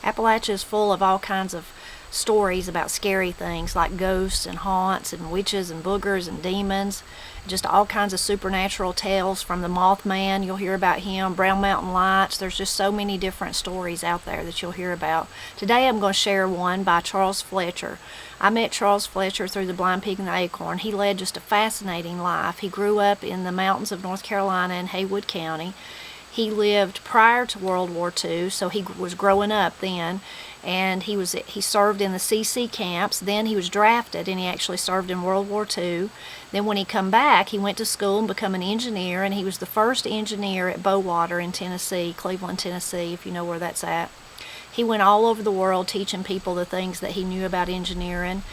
Appalachia is full of all kinds of stories about scary things like ghosts and haunts and witches and boogers and demons, just all kinds of supernatural tales from the Mothman. You'll hear about him, Brown Mountain Lights. There's just so many different stories out there that you'll hear about. Today I'm going to share one by Charles Fletcher. I met Charles Fletcher through the Blind Pig and the Acorn. He led just a fascinating life. He grew up in the mountains of North Carolina in Haywood County. He lived prior to World War II, so he was growing up then, and he served in the CC camps. Then he was drafted, and he actually served in World War II. Then when he come back, he went to school and became an engineer, and he was the first engineer at Bowater in Tennessee, Cleveland, Tennessee, if you know where that's at. He went all over the world teaching people the things that he knew about engineering.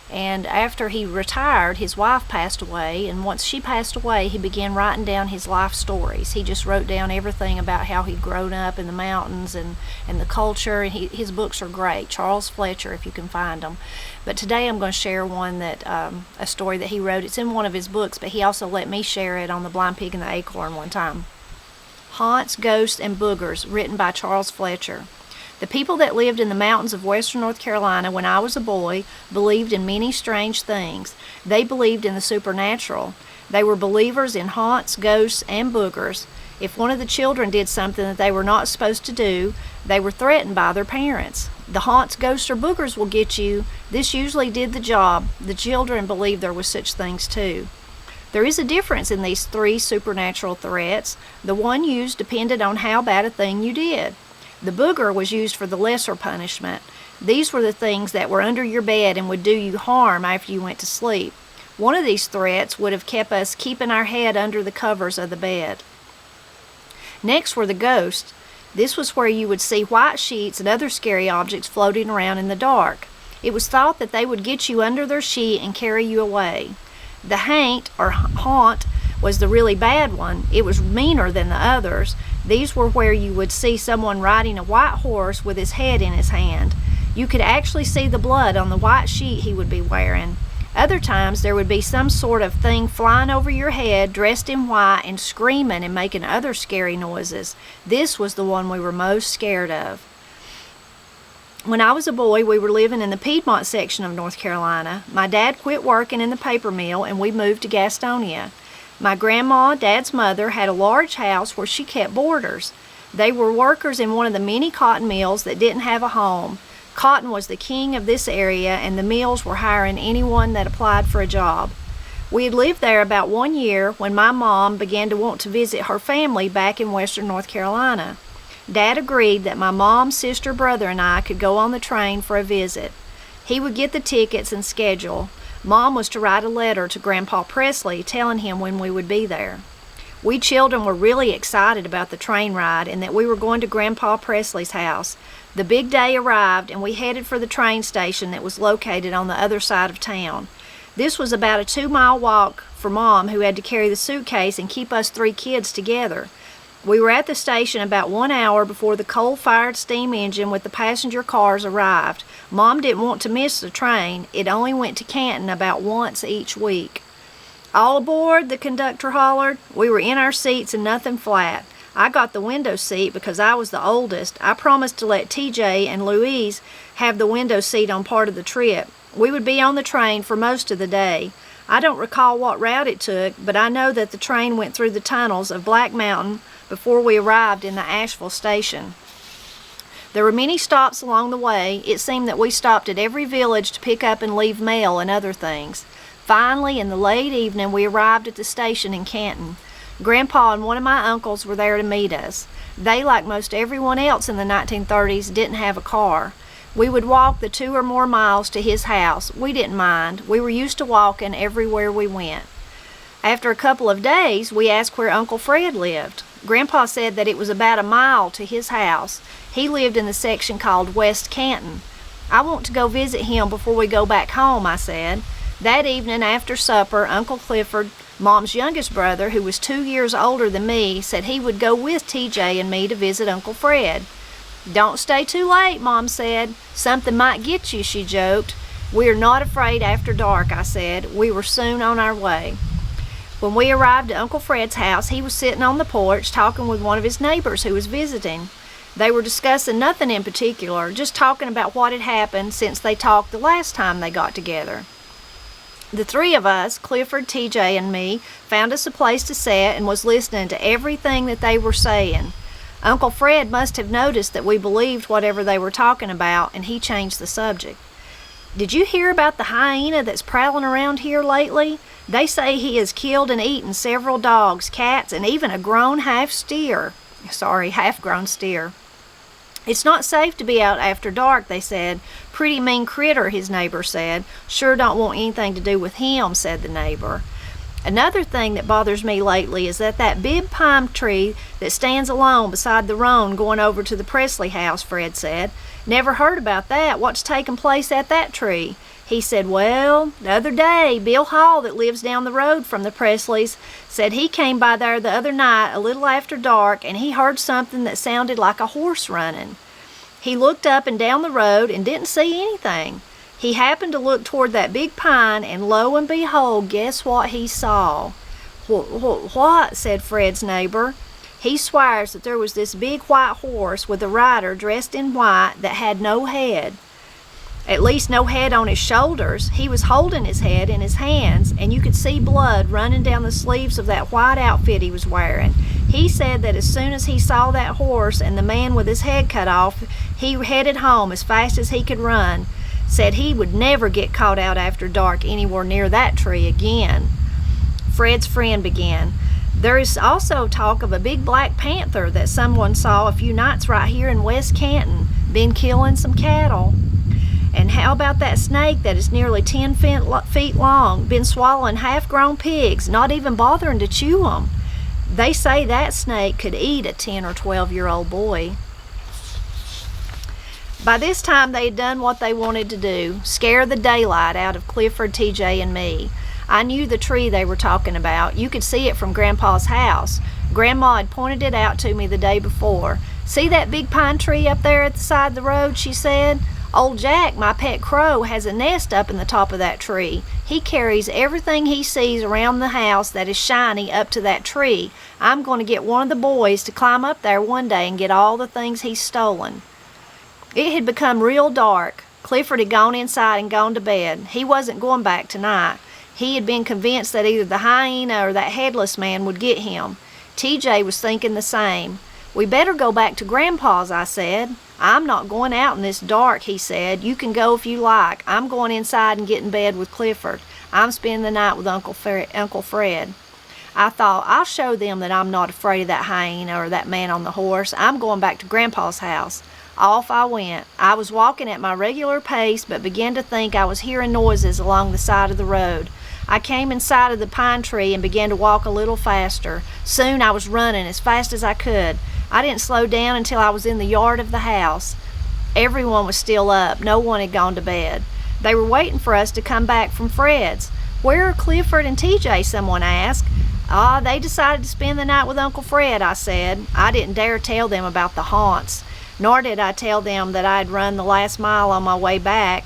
And after he retired, his wife passed away, and once she passed away, he began writing down his life stories. He just wrote down everything about how he'd grown up in the mountains and the culture, and his books are great. Charles Fletcher, if you can find them. But today I'm going to share one that, a story that he wrote. It's in one of his books, but he also let me share it on the Blind Pig and the Acorn one time. Haunts, Ghosts, and Boogers, written by Charles Fletcher. The people that lived in the mountains of western North Carolina when I was a boy believed in many strange things. They believed in the supernatural. They were believers in haunts, ghosts, and boogers. If one of the children did something that they were not supposed to do, they were threatened by their parents. The haunts, ghosts, or boogers will get you. This usually did the job. The children believed there were such things too. There is a difference in these three supernatural threats. The one used depended on how bad a thing you did. The booger was used for the lesser punishment. These were the things that were under your bed and would do you harm after you went to sleep. One of these threats would have kept us keeping our head under the covers of the bed. Next were the ghosts. This was where you would see white sheets and other scary objects floating around in the dark. It was thought that they would get you under their sheet and carry you away. The haint, or haunt, was the really bad one. It was meaner than the others. These were where you would see someone riding a white horse with his head in his hand. You could actually see the blood on the white sheet he would be wearing. Other times there would be some sort of thing flying over your head, dressed in white and screaming and making other scary noises. This was the one we were most scared of. When I was a boy, we were living in the Piedmont section of North Carolina. My dad quit working in the paper mill and we moved to Gastonia. My grandma, Dad's mother, had a large house where she kept boarders. They were workers in one of the many cotton mills that didn't have a home. Cotton was the king of this area, and the mills were hiring anyone that applied for a job. We had lived there about 1 year when my mom began to want to visit her family back in western North Carolina. Dad agreed that my mom, sister, brother, and I could go on the train for a visit. He would get the tickets and schedule. Mom was to write a letter to Grandpa Presley telling him when we would be there. We children were really excited about the train ride and that we were going to Grandpa Presley's house. The big day arrived and we headed for the train station that was located on the other side of town. This was about a 2-mile walk for Mom, who had to carry the suitcase and keep us 3 kids together. We were at the station about 1 hour before the coal-fired steam engine with the passenger cars arrived. Mom didn't want to miss the train. It only went to Canton about once each week. "All aboard," the conductor hollered. We were in our seats and nothing flat. I got the window seat because I was the oldest. I promised to let TJ and Louise have the window seat on part of the trip. We would be on the train for most of the day. I don't recall what route it took, but I know that the train went through the tunnels of Black Mountain before we arrived in the Asheville station. There were many stops along the way. It seemed that we stopped at every village to pick up and leave mail and other things. Finally, in the late evening, we arrived at the station in Canton. Grandpa and one of my uncles were there to meet us. They, like most everyone else in the 1930s, didn't have a car. We would walk the 2 or more miles to his house. We didn't mind. We were used to walking everywhere we went. After a couple of days, we asked where Uncle Fred lived. Grandpa said that it was about a mile to his house. He lived in the section called West Canton. "I want to go visit him before we go back home," I said. That evening after supper, Uncle Clifford, Mom's youngest brother, who was 2 years older than me, said he would go with TJ and me to visit Uncle Fred. "Don't stay too late," Mom said. "Something might get you," she joked. "We are not afraid after dark," I said. We were soon on our way. When we arrived at Uncle Fred's house, he was sitting on the porch talking with one of his neighbors who was visiting. They were discussing nothing in particular, just talking about what had happened since they talked the last time they got together. The three of us, Clifford, TJ, and me, found us a place to sit and was listening to everything that they were saying. Uncle Fred must have noticed that we believed whatever they were talking about, and he changed the subject. "Did you hear about the hyena that's prowling around here lately? They say he has killed and eaten several dogs, cats, and even a grown half-grown steer. It's not safe to be out after dark," they said. "Pretty mean critter," his neighbor said. "Sure don't want anything to do with him," said the neighbor. "Another thing that bothers me lately is that big pine tree that stands alone beside the road going over to the Presley house," Fred said. "Never heard about that. What's taking place at that tree?" He said, "Well, the other day, Bill Hall, that lives down the road from the Presleys, said he came by there the other night a little after dark, and he heard something that sounded like a horse running. He looked up and down the road and didn't see anything. He happened to look toward that big pine, and lo and behold, guess what he saw?" "What?" said Fred's neighbor. "He swears that there was this big white horse with a rider dressed in white that had no head. At least no head on his shoulders. He was holding his head in his hands, and you could see blood running down the sleeves of that white outfit he was wearing. He said that as soon as he saw that horse and the man with his head cut off, he headed home as fast as he could run. Said he would never get caught out after dark anywhere near that tree again." Fred's friend began, "There is also talk of a big black panther that someone saw a few nights right here in West Canton, been killing some cattle. And how about that snake that is nearly 10 feet long, been swallowing half-grown pigs, not even bothering to chew them? They say that snake could eat a 10 or 12-year-old boy." By this time they had done what they wanted to do, scare the daylight out of Clifford, TJ, and me. I knew the tree they were talking about. You could see it from Grandpa's house. Grandma had pointed it out to me the day before. "See that big pine tree up there at the side of the road?" she said. "Old Jack, my pet crow, has a nest up in the top of that tree. He carries everything he sees around the house that is shiny up to that tree. I'm going to get one of the boys to climb up there one day and get all the things he's stolen." It had become real dark. Clifford had gone inside and gone to bed. He wasn't going back tonight. He had been convinced that either the hyena or that headless man would get him. TJ was thinking the same. "We better go back to Grandpa's," I said. "I'm not going out in this dark," he said. "You can go if you like. I'm going inside and get in bed with Clifford. I'm spending the night with Uncle Fred." I thought, I'll show them that I'm not afraid of that hyena or that man on the horse. I'm going back to Grandpa's house. Off I went. I was walking at my regular pace, but began to think I was hearing noises along the side of the road. I came inside of the pine tree and began to walk a little faster. Soon I was running as fast as I could. I didn't slow down until I was in the yard of the house. Everyone was still up. No one had gone to bed. They were waiting for us to come back from Fred's. "Where are Clifford and TJ?" someone asked. They decided to spend the night with Uncle Fred," I said. I didn't dare tell them about the haunts, nor did I tell them that I had run the last mile on my way back.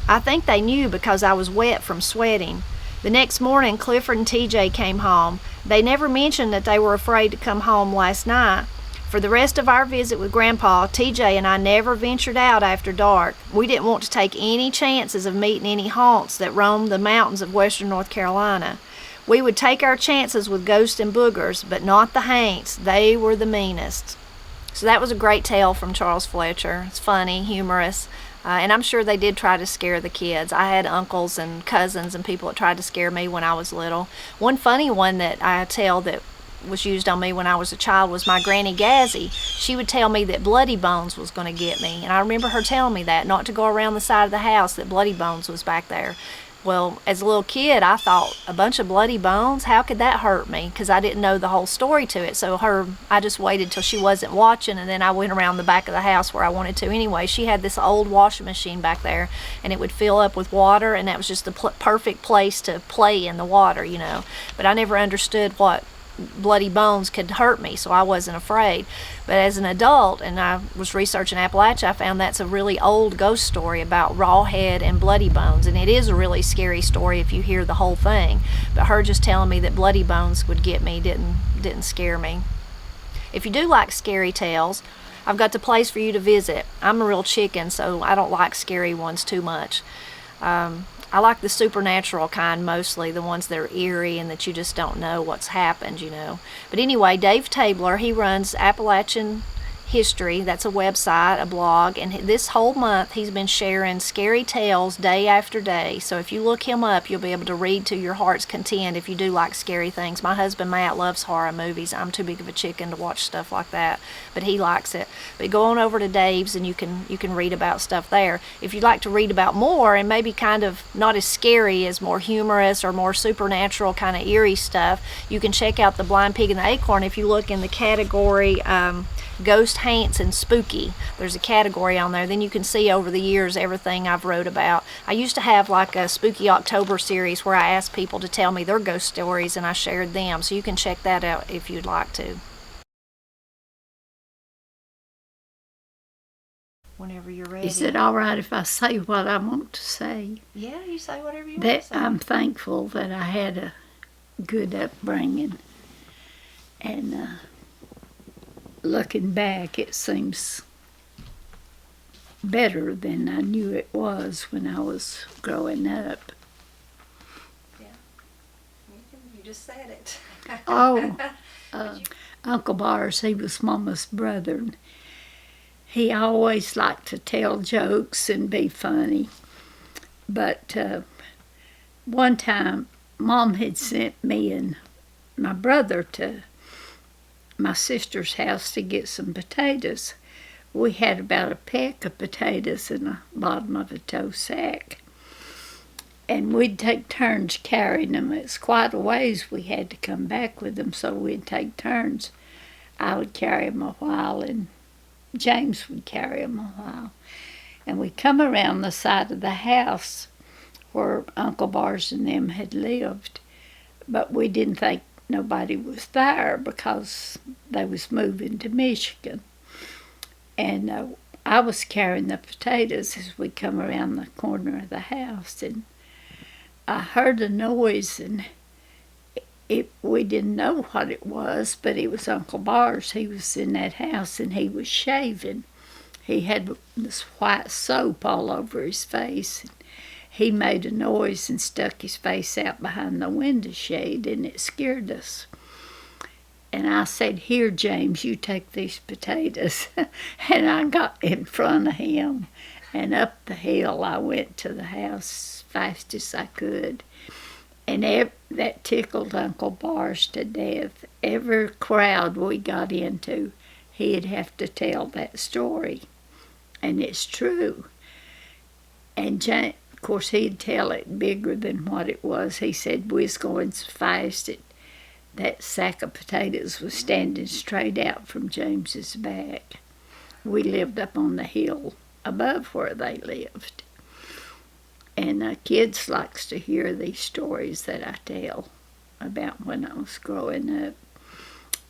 I think they knew because I was wet from sweating. The next morning, Clifford and TJ came home. They never mentioned that they were afraid to come home last night. For the rest of our visit with Grandpa, TJ and I never ventured out after dark. We didn't want to take any chances of meeting any haunts that roamed the mountains of western North Carolina. We would take our chances with ghosts and boogers, but not the haints. They were the meanest. So that was a great tale from Charles Fletcher. It's funny, humorous, and I'm sure they did try to scare the kids. I had uncles and cousins and people that tried to scare me when I was little. One funny one that I tell that was used on me when I was a child was my Granny Gazzy. She would tell me that Bloody Bones was going to get me, and I remember her telling me that, not to go around the side of the house, that Bloody Bones was back there. Well, as a little kid, I thought, a bunch of bloody bones? How could that hurt me? Because I didn't know the whole story to it. So I just waited till she wasn't watching, and then I went around the back of the house where I wanted to anyway. She had this old washing machine back there, and it would fill up with water, and that was just the perfect place to play in the water, you know. But I never understood what bloody bones could hurt me, so I wasn't afraid. But as an adult, and I was researching Appalachia, I found that's a really old ghost story about Rawhead and Bloody Bones, and it is a really scary story if you hear the whole thing. But her just telling me that Bloody Bones would get me didn't scare me. If you do like scary tales, I've got the place for you to visit. I'm a real chicken, so I don't like scary ones too much. I like the supernatural kind mostly, the ones that are eerie and that you just don't know what's happened, you know. But anyway, Dave Tabler, he runs Appalachian History. That's a website, a blog, and this whole month he's been sharing scary tales day after day. So if you look him up, you'll be able to read to your heart's content if you do like scary things. My husband Matt loves horror movies. I'm too big of a chicken to watch stuff like that, but he likes it. But go on over to Dave's and you can read about stuff there. If you'd like to read about more and maybe kind of not as scary as more humorous or more supernatural kind of eerie stuff, you can check out The Blind Pig and the Acorn. If you look in the category Ghost, Haunts, and Spooky, there's a category on there. Then you can see over the years everything I've wrote about. I used to have like a Spooky October series where I asked people to tell me their ghost stories and I shared them, so you can check that out if you'd like to. Whenever you're ready. Is it all right if I say what I want to say? Yeah, you say whatever you want That to say. I'm thankful that I had a good upbringing, and looking back, it seems better than I knew it was when I was growing up. Yeah, you just said it. Oh, Uncle Bars, he was Mama's brother. And he always liked to tell jokes and be funny. But one time, Mom had sent me and my brother to my sister's house to get some potatoes. We had about a peck of potatoes in the bottom of a tow sack. And we'd take turns carrying them. It's quite a ways we had to come back with them, so we'd take turns. I would carry them a while, and James would carry them a while. And we'd come around the side of the house where Uncle Bars and them had lived, but we didn't think nobody was there because they was moving to Michigan. And I was carrying the potatoes as we come around the corner of the house, and I heard a noise, and we didn't know what it was, but it was Uncle Bars. He was in that house, and he was shaving. He had this white soap all over his face. He made a noise and stuck his face out behind the window shade, and it scared us. And I said, "Here, James, you take these potatoes." And I got in front of him, and up the hill I went to the house as fast as I could. And that tickled Uncle Bars to death. Every crowd we got into, he'd have to tell that story. And it's true. And of course, he'd tell it bigger than what it was. He said we was going so fast that sack of potatoes was standing straight out from James's back. We lived up on the hill above where they lived. And kids likes to hear these stories that I tell about when I was growing up.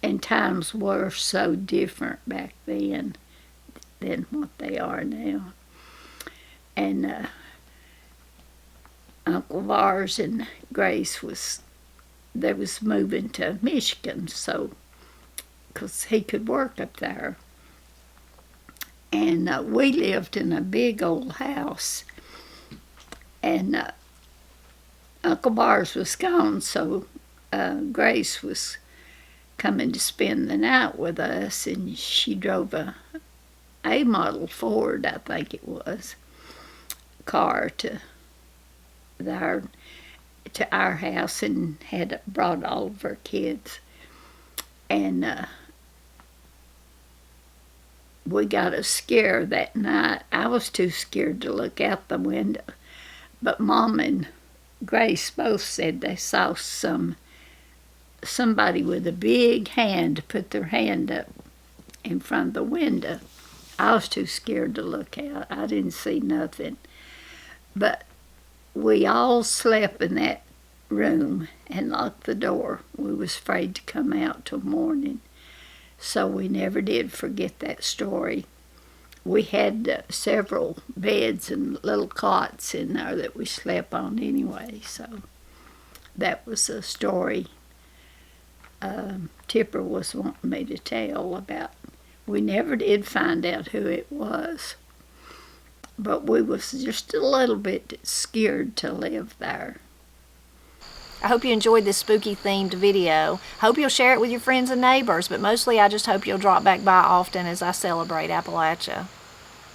And times were so different back then than what they are now. And Uncle Bars and Grace was moving to Michigan, so because he could work up there. And we lived in a big old house, and Uncle Bars was gone, so Grace was coming to spend the night with us, and she drove a model Ford, I think it was, car to our house, and had brought all of her kids. And we got a scare that night. I was too scared to look out the window, but Mom and Grace both said they saw somebody with a big hand put their hand up in front of the window. I was too scared to look out. I didn't see nothing. But we all slept in that room and locked the door. We was afraid to come out till morning. So we never did forget that story. We had several beds and little cots in there that we slept on anyway. So that was a story Tipper was wanting me to tell about We never did find out who it was. But we was just a little bit scared to live there. I hope you enjoyed this spooky themed video. Hope you'll share it with your friends and neighbors, but mostly I just hope you'll drop back by often as I celebrate Appalachia.